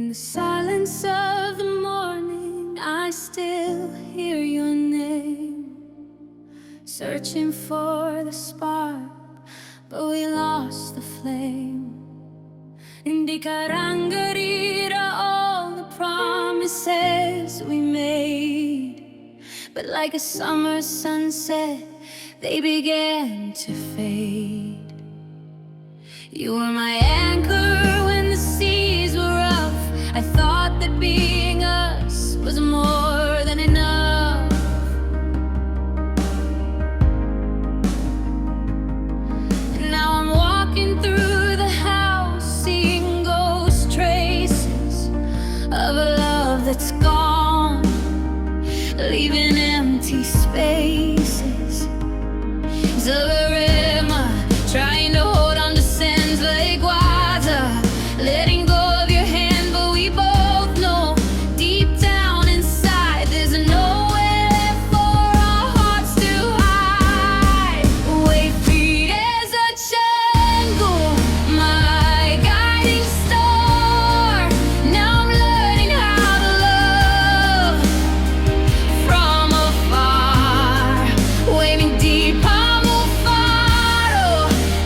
In the silence of the morning, I still hear your name, searching for the spark, but we lost the flame. Hindi karangarira all the promises we made, but like a summer sunset, they began to fade. You were my anchor when the seas were rough. I thought that being us was more than enough. And now I'm walking through the house, seeing ghost traces of a love that's gone, leaving empty spaces. Zavarema, trying to hold on to sins like water, letting go of your hand, but we both know deep down inside there's nowhere left for our hearts to hide. Waive Chiedza Changu, my guiding star. Now I'm learning how to love from afar, waving deep.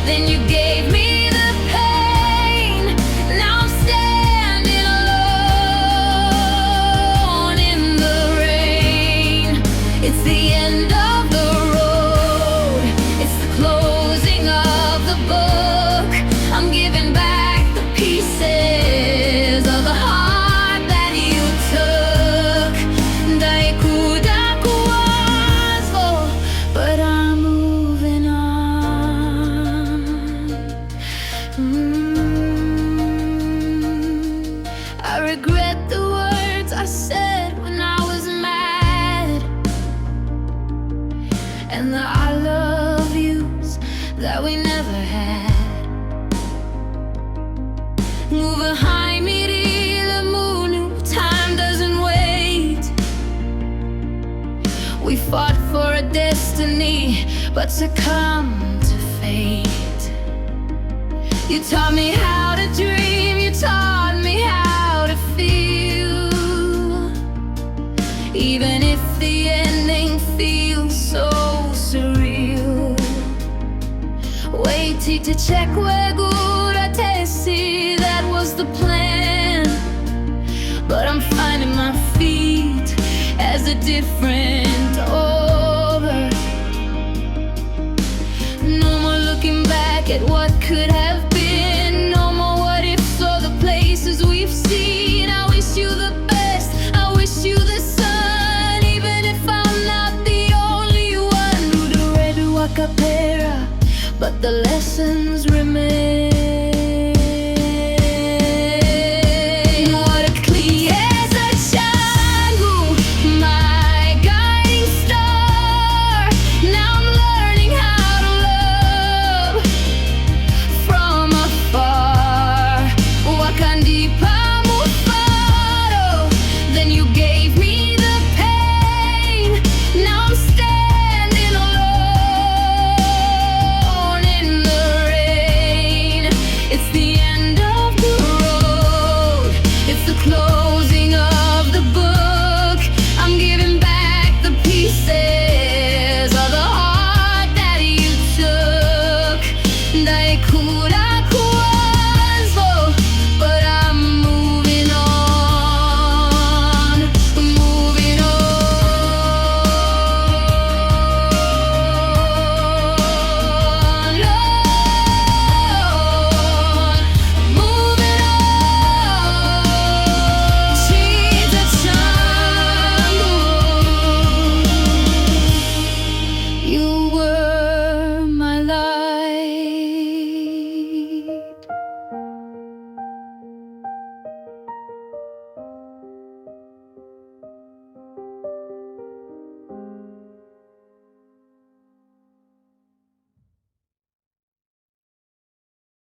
Then you gave me the pain. Now I'm standing alone in the rain. It's the end of the road, it's the closing of the book. I'm giving back the pieces of the heart that you took. Daikuda kuwazo, but I'm moving on. I regret the words I said when I was mad, and the I love yous that we never had. Move behind me to the moon, time doesn't wait. We fought for a destiny, but succumbed to fate. You taught me how to dream, you taught me how to feel, even if the ending feels so surreal. Waiting to check where good I see, that was the plan, but I'm finding my feet as a different over. No more looking back at what could have been, no more what ifs or the places we've seen. I wish you the best, I wish you the sun, even if I'm not the only one. Do the red acapella, but the lessons